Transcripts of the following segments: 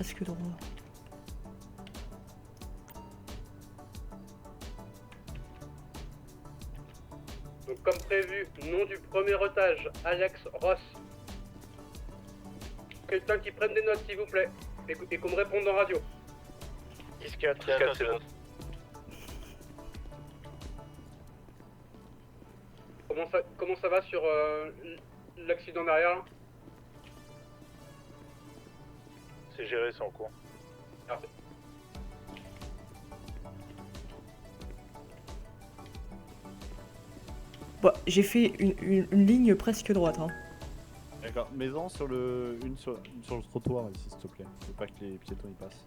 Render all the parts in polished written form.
presque droit. Donc comme prévu, nom du premier otage, Alex Ross. Quelqu'un qui prenne des notes s'il vous plaît, et qu'on me réponde en radio. 10-4, 10-4 c'est bon. Comment ça va sur l'accident derrière? C'est géré, c'est en cours. Merci. Bah, j'ai fait une ligne presque droite. Hein. D'accord, mets-en sur une sur le trottoir ici, s'il te plaît. Faut pas que les piétons y passent.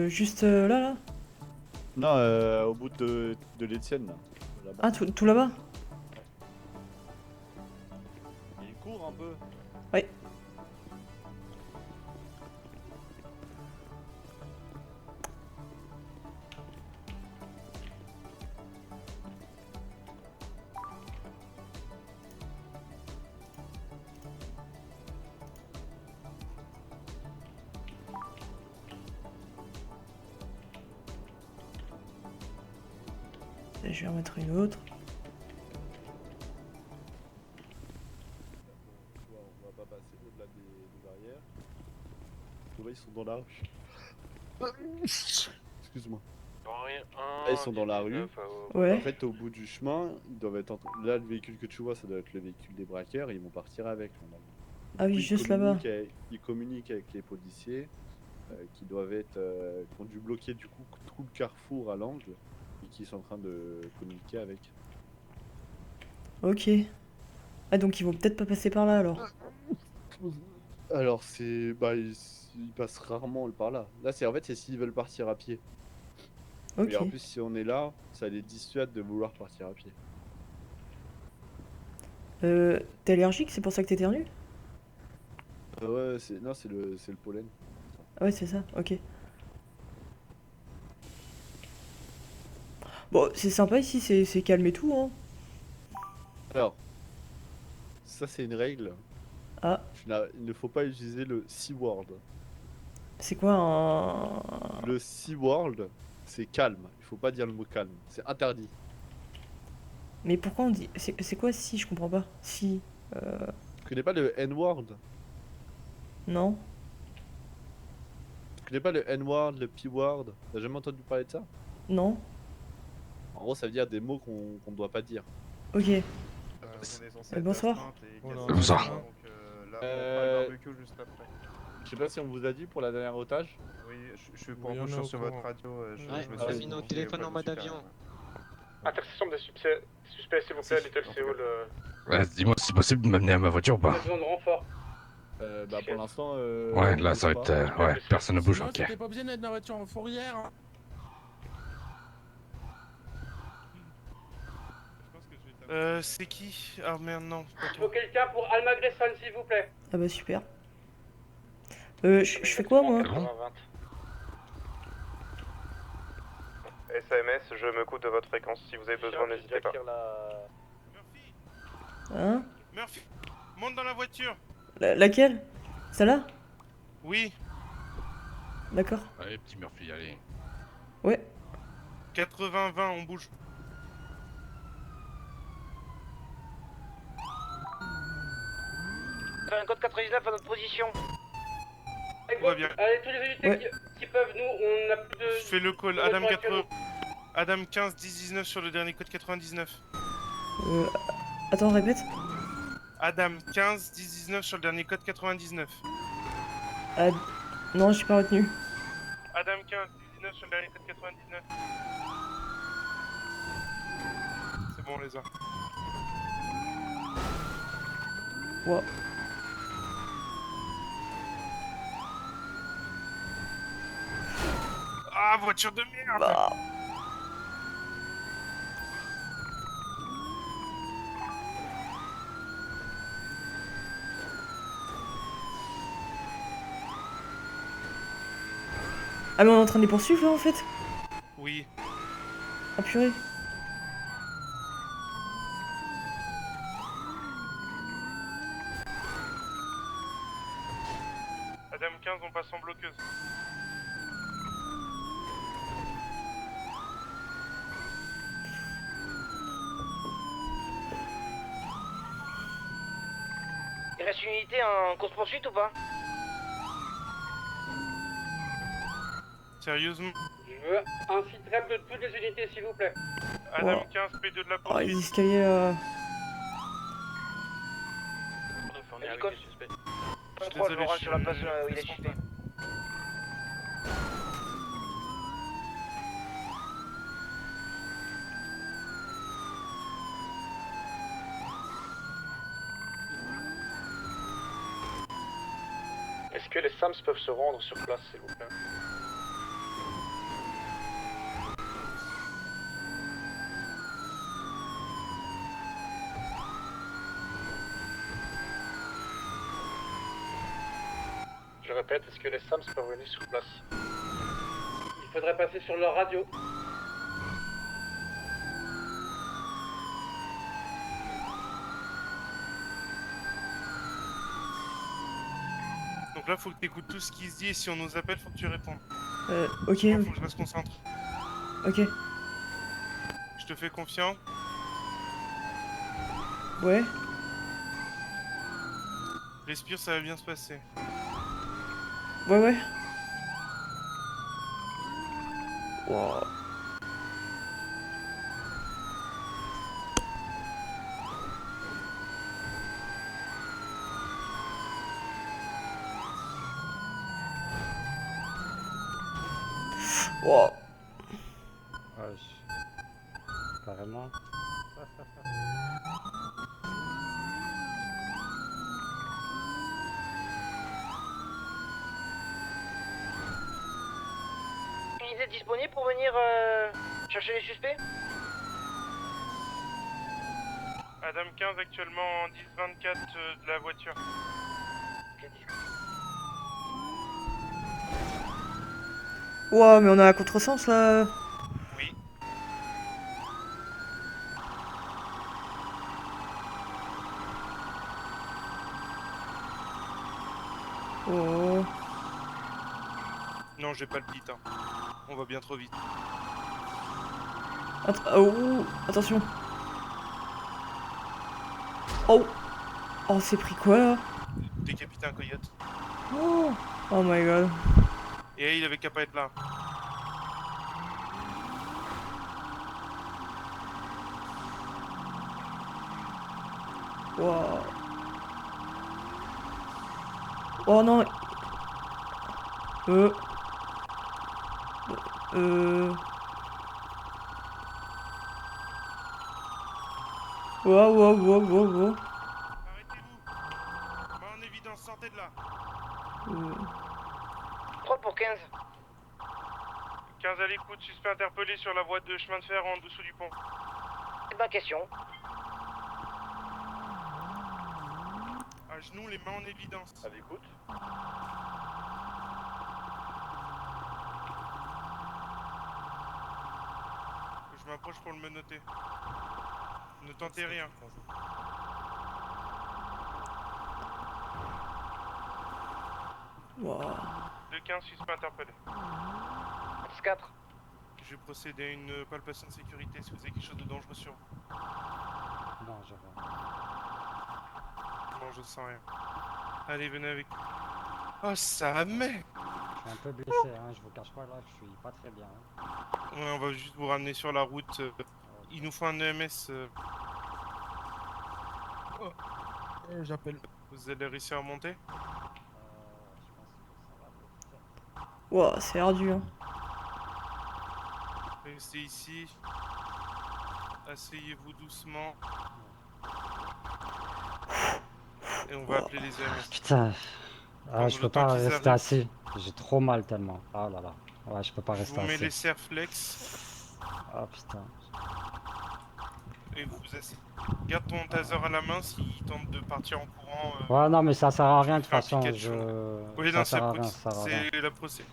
Juste là. Non, au bout de l'Étienne, là. Là-bas. Ah, tout là-bas. Il court un peu. Ouais. Je vais en mettre une autre. On va pas passer au-delà des barrières. Là, ils sont dans la rue. Excuse-moi. Là, ils sont dans la rue. Ouais. En fait, au bout du chemin, ils doivent être là, le véhicule que tu vois, ça doit être le véhicule des braqueurs. Et ils vont partir avec. Ah oui, juste là-bas. Ils communiquent avec les policiers qui doivent être, qui ont dû bloquer du coup tout le carrefour à l'angle et qui sont en train de communiquer avec. Ok. Ah, donc ils vont peut-être pas passer par là alors. Alors c'est, bah ils passent rarement par là. Là c'est en fait c'est s'ils veulent partir à pied. Ok. Et en plus si on est là, ça les dissuade de vouloir partir à pied. T'es allergique, c'est pour ça que t'éternues? Ouais, c'est le pollen. Ah ouais, c'est ça, ok. Bon, c'est sympa ici, c'est calme et tout, hein. Alors, ça c'est une règle. Ah, Il ne faut pas utiliser le C-word. c'est quoi un... Le C-word, c'est calme. Il faut pas dire le mot calme. C'est interdit. Mais pourquoi on dit... C'est quoi si, je comprends pas. Si... Tu connais pas le N-word? Non. Tu connais pas le N-word, le P-word? T'as jamais entendu parler de ça? Non. En gros, ça veut dire des mots qu'on ne doit pas dire. Ok. On est censé être Bonsoir. d'astreinte et Bonsoir. casser Bonsoir. le train, donc là, on fera le barbecue juste après. Je sais pas si on vous a dit pour la dernière otage. Oui, je suis pour Oui, on embaucher est au sur votre courant. radio. Je Ouais, me on suis a mis dit, nos vous téléphones voulez en pas mode le super, avion. Intersection des suspects s'il vous plaît, Little Seoul. Ouais, dis-moi si c'est possible de m'amener à ma voiture ou On a pas. besoin de renfort. Bah pour l'instant. Ouais, on là bouge ça va pas. être. Ouais, personne ne bouge, Sinon, ok. c'était pas besoin d'être dans la voiture en fourrière. Hein. C'est qui? Ah merde, non. pas Il toi. faut quelqu'un pour Alma Grayson s'il vous plaît. Ah bah super. Je fais quoi, moi? SMS, je me coupe de votre fréquence. Si vous avez besoin, n'hésitez pas. Hein? Murphy, monte dans la voiture. Laquelle? Celle-là? Oui, D'accord. Allez, petit Murphy, allez. Ouais. 80-20, on bouge. Un code 99 à notre position. Tout va bien. Allez, tous les unités Ouais. qui peuvent, nous, on a plus de... Je fais le call. de Adam voitures 80. actuellement. Adam 15 10 19 sur le dernier code 99. Attends, répète. Adam 15 10 19 sur le dernier code 99. Ah... Non, j'ai pas retenu. Adam 15 10 19 sur le dernier code 99. C'est bon, on les a. Wow. Ah, voiture de merde. Bah... Ah mais on est en train de les poursuivre là en fait? Oui. Ah purée. Adam Adam 15, on passe en bloqueuse. Il reste une unité en course-poursuite ou pas? Sérieusement? Je veux un site de toutes les unités, s'il vous plaît. Adam Oh. 15, P2 de la Oh, les poursuite. escaliers. Hélico. Je suis 3, je désolé, me rends je sur la place suis- où il est suspect. Est-ce que les SAMS peuvent se rendre sur place, s'il vous plaît? Je répète, est-ce que les SAMS peuvent venir sur place? Il faudrait passer sur leur radio. Donc là, faut que t'écoutes tout ce qui se dit et si on nous appelle, faut que tu répondes. Ok, Moi, faut que je reste concentré. ok. Je te fais confiance. Ouais. Respire, ça va bien se passer. Ouais, ouais. Wow. Wow. Carrément. Unité disponible pour venir chercher les suspects? Adam 15 actuellement en 10-24 de la voiture. Wow, mais on a un contresens là. Oui. Oh. Non, j'ai pas le beat, hein. On va bien trop vite. Oh, attention. Oh. Oh, c'est pris quoi là? Décapité un coyote. Oh. Oh my god. Et il avait qu'à pas être là. Wow. Oh non. Wow, wow, wow, wow, wow. Arrêtez-vous. Main en évidence, sortez de là. 3 pour 15. 15 à l'écoute, suspect interpellé sur la voie de chemin de fer en dessous du pont. C'est ma question. À genoux, les mains en évidence. À l'écoute. Je m'approche pour le menotter. Ne tentez rien. Wow. 2-15, suspect interpellé. 4. Je vais procéder à une palpation de sécurité si vous avez quelque chose de dangereux sur vous. Non, je vois. Non, je sens rien. Allez, venez avec. Oh, ça met. Je suis un peu blessé, hein, je vous cache pas là, je suis pas très bien. Hein. Ouais, on va juste vous ramener sur la route. Il nous faut un EMS. J'appelle. Vous allez réussir à monter? Je pense que ça va être... Wow, c'est ardu, hein. Restez ici. Asseyez-vous doucement. Et on va appeler les EMS. Putain. Ah, Comme je le peux temps pas qu'ils rester arrivent. assis. J'ai trop mal tellement. Oh là là. Ouais, je peux pas Je rester vous mets les assis. serflex Oh putain. et vous asseyez. Garde ton taser à la main s'il tente de partir en courant. Ouais, non, mais ça sert à rien de toute faire un façon. Pikachu. Oui, Ça non, sert à rien, ça sert à rien. c'est la procédure.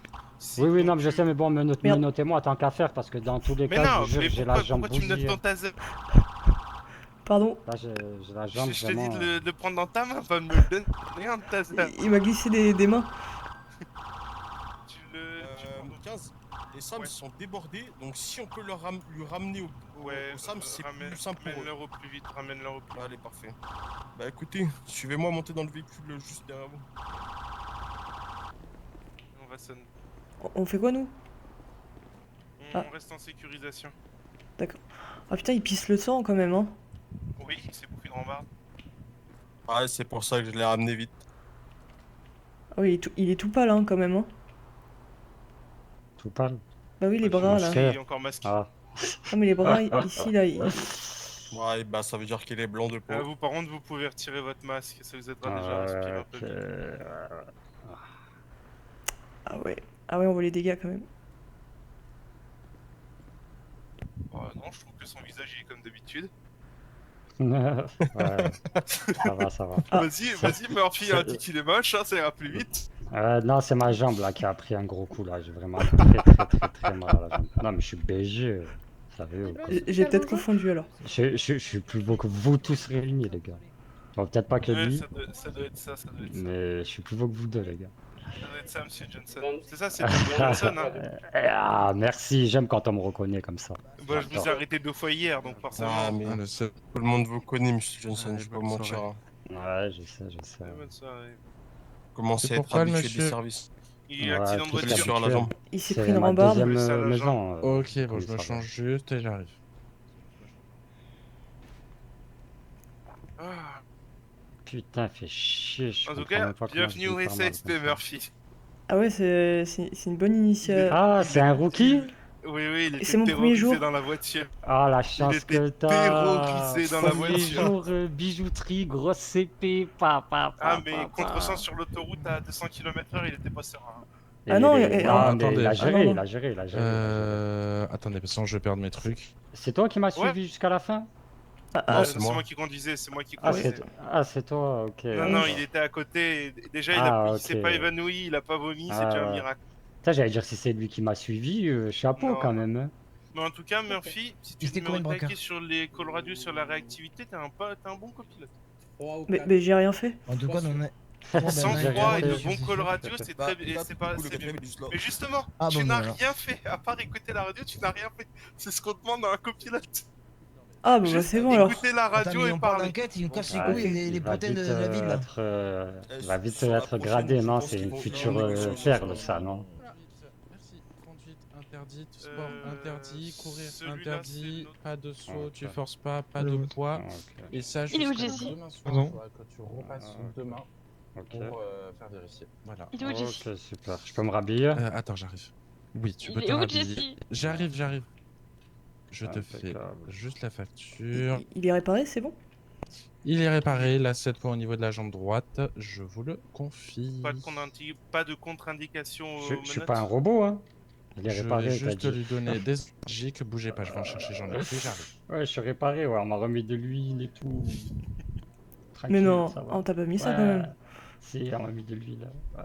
Oui, oui, non, mais je sais, mais bon, notez-moi tant qu'à faire parce que dans tous les Mais cas, non, je mais jure, j'ai la pourquoi, jambe pourquoi tu me donnes bousillée. ton taser? Pardon. Là, j'ai la jambe Je te dis vraiment... de le prendre dans ta main, pas de me le donner un taser. Il m'a glissé des mains. 15. Les SAMs Ouais. sont débordés, donc si on peut lui ramener au SAM, c'est plus simple pour eux. Ramène-leur au plus vite, ramène-leur au plus vite. Allez, parfait. Bah écoutez, suivez-moi monter dans le véhicule juste derrière vous. On va sonner. On fait quoi, nous? On Ah. reste en sécurisation. D'accord. Ah putain, il pisse le sang quand même, hein. Oui, c'est beaucoup une rambarde. Ouais, c'est pour ça que je l'ai ramené vite. Ah oui, il est tout pâle, hein, quand même, hein. Tout pâle. Bah oui, les Ouais, bras, je là. sais. Il est encore masqué. Ah. Ah, mais les bras, ici, là, Ouais, bah ça veut dire qu'il est blanc de peau. Vous, par contre, vous pouvez retirer votre masque, ça vous aidera déjà à respirer un peu Ok. mieux. Ah ouais. Ah ouais, on voit les dégâts, quand même. Non, je trouve que son visage il est comme d'habitude. Ouais, ça va, ça va. Ah. Vas-y, Murphy, hein, dis qu'il est moche, hein, ça ira plus vite. Non, c'est ma jambe là qui a pris un gros coup là. J'ai vraiment très mal à la jambe. Non, mais je suis BG, vous savez. ou quoi. J'ai peut-être confondu, alors. Je suis plus beau que vous tous réunis, les gars. Bon, peut-être pas que Ouais, lui, ça doit être ça, ça doit être ça. mais je suis plus beau que vous deux, les gars. Ça doit être ça, monsieur Johnson. C'est ça, c'est John Johnson, hein. Ah, merci, j'aime quand on me reconnaît comme ça. Bah, je vous ai arrêté 2 fois hier, donc forcément. Ah, mais tout le monde vous connaît, monsieur Johnson, Allez, je vais pas bonne vous mentir. soirée. Hein. Ouais, je sais. Bonne soirée. Commencez C'est à être pourquoi, habitué monsieur des services. Il est Ouais, accident de tout voiture. Blessure à la jambe. Il s'est C'est pris une ma rambarde. deuxième ça, la maison. Ok, bon, oui, je ça me va. change juste et j'arrive. Ah. Putain, fait chier. Je En tout comprends cas, même pas comment bienvenue je au vis par mal SSP comme ça. Murphy. Ah ouais, c'est une bonne initiative. Ah, c'est un rookie? Oui, il était C'est mon premier terrorisé jour. dans la voiture. Ah, la chance était que t'as. terrorisé dans la Premier voiture. jour, bijouterie, grosse CP, Ah, mais contresens sur l'autoroute à 200 km/h, il était pas serein. Ah non, Non, attendez. mais il a Ah, géré, non, il a géré, il a géré. Attendez, parce que je vais perdre mes trucs. C'est toi qui m'as suivi jusqu'à la fin? Non, C'est moi qui conduisais, c'est moi qui Ah, conduisais. c'est toi, ok. Non, il était à côté. Déjà, il s'est pas évanoui, il a pas vomi, c'est déjà un miracle. Putain, j'allais dire si c'est lui qui m'a suivi, chapeau Non. quand même. Hein. Mais en tout cas, Murphy, si tu te mets au taquet sur les call radio sur la réactivité, t'es un bon copilote. Mais j'ai rien fait. En tout cas, on est. Sans j'ai froid et rien de fait. bons call radio, c'est très bien. C'est pas le c'est quatrième, bien. il est juste là. Mais justement, Ah, tu bon, n'as voilà. rien fait. À part écouter la radio, tu n'as rien fait. C'est ce qu'on demande à un copilote. Ah bah, Juste c'est bon alors. écouter la Attends, radio mais et on parle parler. d'enquête, il nous casse les Ah, couilles, les va potins de vite, la ville là. il va vite Sur la être prochaine, gradé, je non? pense C'est qu'ils une vont future faire une négociation perle, sur- ça, non? Merci. Conduite interdite, sport interdit, courir celui-là, interdit, c'est notre- pas de saut, Ok. tu forces pas de poids. Ok. Et ça, Il est où, jusqu'à Jessie? demain soir, Pardon faudra que tu repasses demain Ok. pour faire vérifier. Voilà. Il est où, Jessie? Ok, super. Je peux me rhabiller? Attends, j'arrive. Oui, tu peux Il te est où, rhabiller. Jessie? J'arrive. Je te fais Impeccable. juste la facture. Il est réparé, c'est bon? Il est réparé, là, cette fois au niveau de la jambe droite, je vous le confie. Pas de contre-indication aux Je suis menottes. pas un robot, hein? Il est Je réparé, vais t'as juste dit. lui donner des énergiques, bougez pas, je vais en chercher, j'en ai plus, j'arrive. Ouais, je suis réparé, ouais, on m'a remis de l'huile et tout. Tranquille, Mais non, ça va. on t'a pas mis ça Ouais. quand même. Si, on m'a mis de l'huile. Ouais.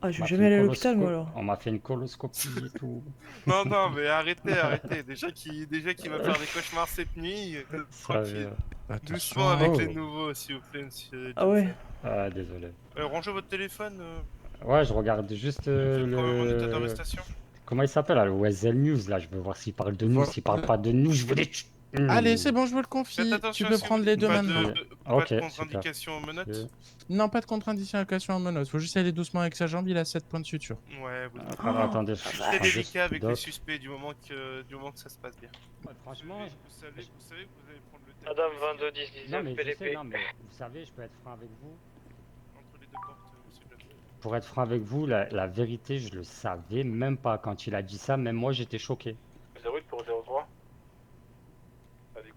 Ah, je On m'a vais fait jamais aller à une l'hôpital moi colosco- alors. On m'a fait une coloscopie et tout. Non, mais arrêtez. Déjà qu'il va faire des cauchemars cette nuit. Tranquille. Doucement avec Oh. les nouveaux, s'il vous plaît, monsieur. Ah ouais. Ah, désolé. Rangez votre téléphone. Ouais, je regarde juste Vous êtes quand même en état le... d'arrestation. Comment il s'appelle là, le Weasel News là, je veux voir s'il parle de nous, s'il parle pas de nous, je veux les... Allez, c'est bon, je vous le confie, Faites tu attention, peux s'il prendre vous les plaît. deux Pas maintenant. Pas Ok, de super. contre-indication aux menottes. Non, pas de contre-indication en menottes, faut juste aller doucement avec sa jambe, il a 7 points de suture. Ouais, vous Alors, attendez, C'est je très prends juste délicat avec les doc. suspects du moment que ça se passe bien. Franchement, Vous savez que vous allez prendre le temps. Madame 22 10 non 19 mais je sais, PDP. non mais vous savez, je peux être franc avec vous. Entre les deux portes, monsieur Johnson. Pour être franc avec vous, la vérité, je le savais même pas quand il a dit ça, même moi j'étais choqué. 08 pour 03.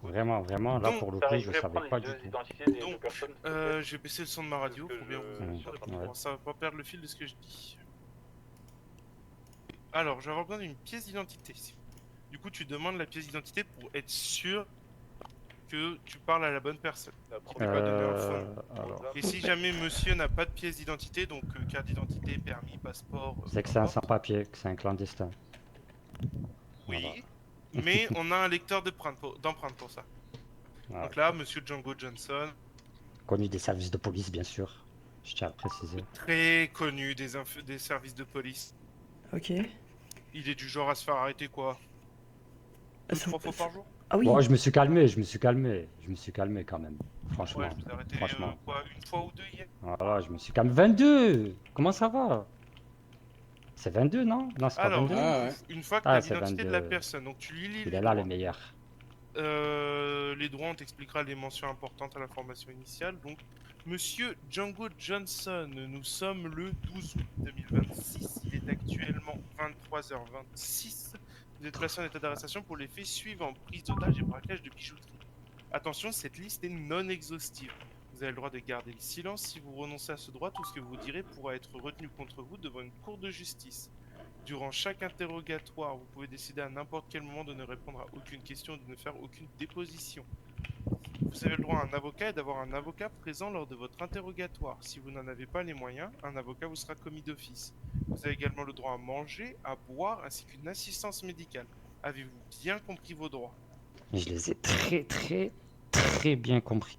Vraiment, là Donc, pour le coup, je savais pas du tout. Donc, je vais baisser le son de ma radio pour bien Ouais. ça va pas perdre le fil de ce que je dis. Alors, je vais avoir besoin d'une pièce d'identité. Du coup, tu demandes la pièce d'identité pour être sûr que tu parles à la bonne personne. Tu n'es pas donné un faux. Alors, Et si jamais monsieur n'a pas de pièce d'identité, donc carte d'identité, permis, passeport... c'est que c'est un sans-papier, que c'est un clandestin. Oui, mais on a un lecteur d'empreinte pour ça. Voilà. Donc là, monsieur Django Johnson, Connu des services de police, bien sûr. Je tiens à le préciser. très connu des services de police. Ok. Il est du genre à se faire arrêter quoi? 2-3 fois par jour? Ah oui. Bon, je me suis calmé quand même. Franchement. Ouais, je vous ai arrêté Franchement. quoi, une fois ou deux hier? Voilà, je me suis calmé. 22! Comment ça va? C'est 22, non? Non, c'est pas Alors, 22. une fois que Ah, t'as c'est l'identité de la 22. personne, donc tu lis Il les est là, droits. le meilleur. Les droits, on t'expliquera les mentions importantes à l'information initiale. Donc, Monsieur Django Johnson, nous sommes le 12 août 2026. Il est actuellement 23h26. Vous êtes placé en état d'arrestation pour les faits suivants: prise d'otage et braquage de bijouterie. Attention, cette liste est non exhaustive. Vous avez le droit de garder le silence. Si vous renoncez à ce droit, tout ce que vous direz pourra être retenu contre vous devant une cour de justice. Durant chaque interrogatoire, vous pouvez décider à n'importe quel moment de ne répondre à aucune question et de ne faire aucune déposition. Vous avez le droit à un avocat et d'avoir un avocat présent lors de votre interrogatoire. Si vous n'en avez pas les moyens, un avocat vous sera commis d'office. Vous avez également le droit à manger, à boire, ainsi qu'une assistance médicale. Avez-vous bien compris vos droits? Je les ai très bien compris.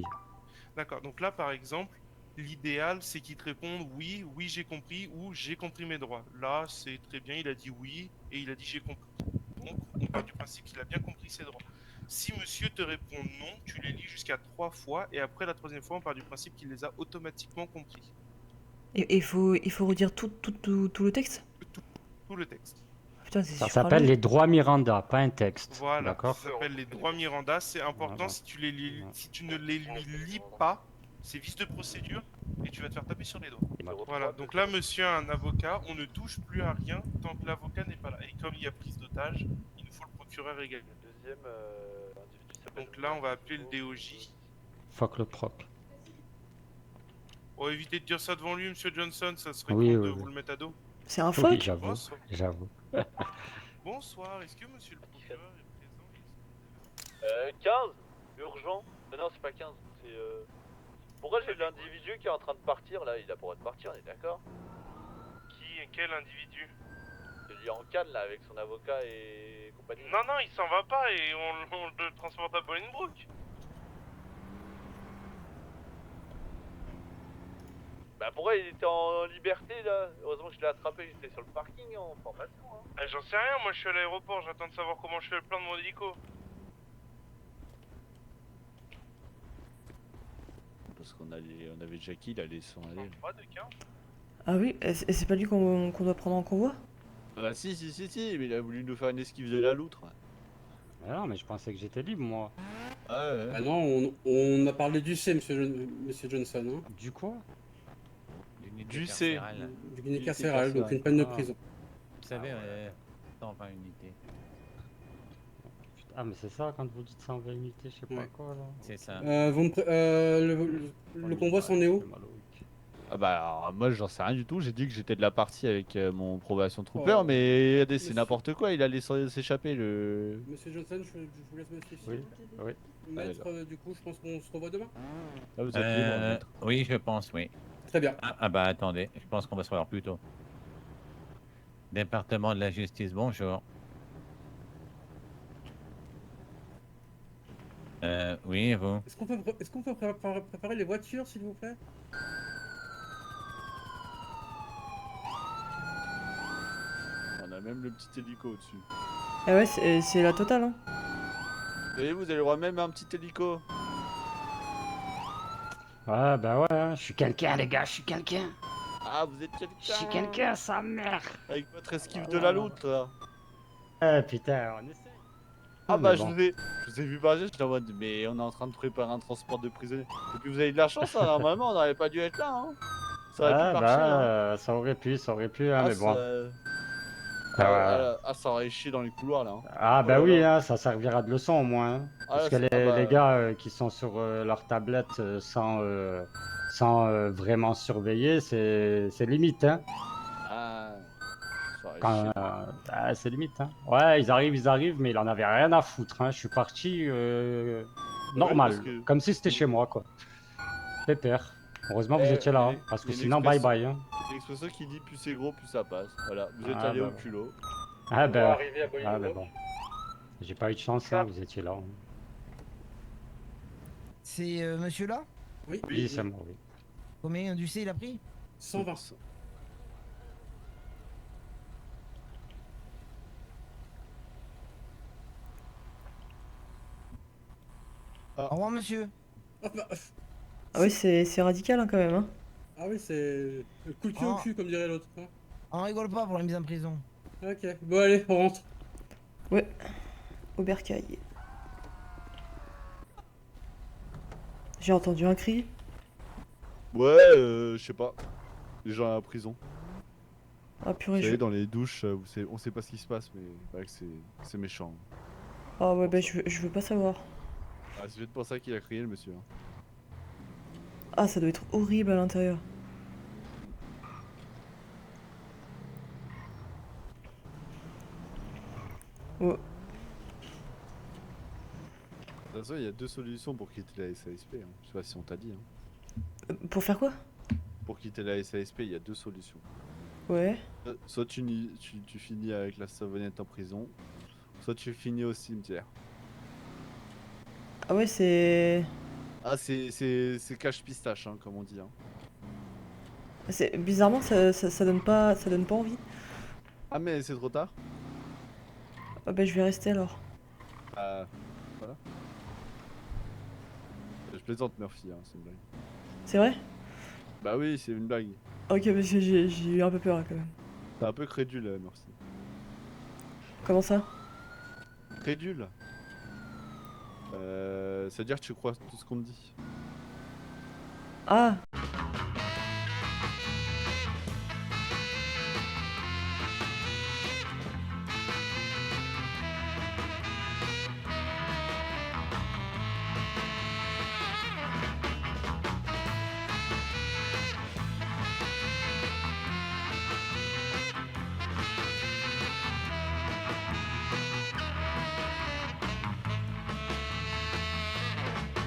D'accord, donc là par exemple, l'idéal c'est qu'il te réponde oui, oui j'ai compris ou j'ai compris mes droits. Là c'est très bien, il a dit oui et il a dit j'ai compris. Donc on part du principe qu'il a bien compris ses droits. Si monsieur te répond non, tu les lis jusqu'à 3 fois et après la troisième fois on part du principe qu'il les a automatiquement compris. Et il faut redire tout le texte? Tout le texte. Putain, c'est Ça super s'appelle long. les droits Miranda, pas un texte. Voilà, D'accord? ça s'appelle les droits Miranda, c'est important. Voilà. Si tu ne les lui lis pas, c'est vice de procédure et tu vas te faire taper sur les doigts. Voilà, donc là monsieur a un avocat, on ne touche plus à rien tant que l'avocat n'est pas là. Et comme il y a prise d'otage, il nous faut le procureur également. Le deuxième individu s'appelle... Donc là on va appeler le DOJ. Fuck le proc. Oh, évitez de dire ça devant lui, monsieur Johnson, ça serait Oui, con oui, de oui. vous le mettre à dos. C'est un Oui, fuck? j'avoue. Bonsoir. J'avoue. Bonsoir, est-ce que monsieur le procureur est présent? 15 urgent. Non, c'est pas 15, c'est... Pourquoi j'ai l'individu qui est en train de partir là? Il a pour être parti, on est d'accord? Quel individu? Celui en canne là avec son avocat et compagnie. Non, non, il s'en va pas et on le transporte à Bolingbrook. Bah pourquoi il était en liberté là? Heureusement que je l'ai attrapé, j'étais sur le parking en formation hein. J'en sais rien, moi je suis à l'aéroport, j'attends de savoir comment je fais le plein de mon hélico. Parce qu'on avait Jackie, il allait s'en aller. Pas de 15. Ah oui, et c'est pas lui qu'on doit prendre en convoi? Ah si, mais il a voulu nous faire une esquive de la loutre. Mais non, mais je pensais que j'étais libre, moi. Ah ouais. Ah non, on a parlé du C, monsieur Johnson. Hein. Du quoi? Du C. Du Guinée carcérale, donc une peine de prison. Vous savez, non, pas unité. Ah, mais c'est ça quand vous dites ça en unité, je sais pas Ouais. quoi là. C'est ça. Le convoi s'en est où? Ah bah alors, moi j'en sais rien du tout, j'ai dit que j'étais de la partie avec mon probation trooper, mais regardez, c'est n'importe quoi, il allait s'échapper le... Monsieur Johnson, je vous laisse me suivre. Oui, oui. Maître, du coup, je pense qu'on se revoit demain. Ah, vous êtes libre, maître. Oui, je pense, oui. Très bien. Ah bah attendez, je pense qu'on va se revoir plus tôt. Département de la justice, bonjour. Oui, et vous? Est-ce qu'on peut préparer les voitures, s'il vous plaît? On a même le petit hélico au-dessus. Ah ouais, c'est la totale, hein. Vous avez le droit même à un petit hélico. Ouais, bah ouais, hein, je suis quelqu'un, les gars, je suis quelqu'un. Ah, vous êtes quelqu'un. Je suis quelqu'un, sa mère. Avec votre esquive de la loutre là. Eh putain, on essaie. Ah mais bah bon. je vous ai vu parler, j'étais en mode mais on est en train de préparer un transport de prisonniers. Et puis vous avez de la chance, hein, normalement on n'aurait pas dû être là hein. Ça aurait Ah pu marcher hein. bah, ça aurait pu, hein, mais bon. Ça aurait chié dans les couloirs là. Hein. Ah bah Oh là oui, là. hein, ça servira de leçon au moins. Hein. Parce Ah, que c'est- ah bah, les gars qui sont sur leur tablette sans vraiment surveiller, c'est limite. Hein. Ah, ça aurait Quand, chié. c'est limite. Hein. Ouais, ils arrivent, mais il en avait rien à foutre. Hein. Je suis parti normal, parce que- comme si c'était chez moi quoi. Pépère. Heureusement vous Eh, étiez là, il y hein, a- parce que il y a une sinon bye expression- bye. Hein. C'est l'expression qui dit plus c'est gros, plus ça passe. Voilà, vous êtes Ah, allé bah au ouais. culot. Ah On va bah, arriver à Bolingbrook. bah bon. J'ai pas eu de chance, hein, vous étiez là. Hein. C'est monsieur là? Oui, c'est moi, oui. Combien du C il a pris? 120. Au revoir, monsieur. Ah, bah, Ah oui, c'est radical hein, quand même. Hein. ah oui, c'est coup de cul au Ah. cul, comme dirait l'autre. hein. On rigole pas pour la mise en prison. Ok, bon allez, on rentre. Ouais. Au bercail. J'ai entendu un cri. Ouais, je sais pas. Les gens à la prison. Ah Vous purée, savez, dans les douches, on sait pas ce qui se passe, mais il paraît que c'est méchant. Ah ouais, bah je veux pas savoir. Ah, c'est peut-être pour ça qu'il a crié, le monsieur. hein. Ah, ça doit être horrible à l'intérieur. Oh. De toute façon, il y a deux solutions pour quitter la SASP. Hein. Je sais pas si on t'a dit. Hein. Pour faire quoi? Pour quitter la SASP, il y a deux solutions. Ouais. Soit tu finis avec la savonnette en prison, soit tu finis au cimetière. Ah ouais, c'est... Ah, c'est cache pistache, hein, comme on dit. Hein. Bizarrement, ça donne pas envie. Ah, mais c'est trop tard. Ah bah je vais rester alors. Voilà. Je plaisante, Murphy, hein, c'est une blague. C'est vrai? Bah oui, c'est une blague. Ok, parce que j'ai eu un peu peur là, quand même. T'es un peu crédule, Murphy. Comment ça? Crédule ça veut dire que tu crois tout ce qu'on te dit. Ah!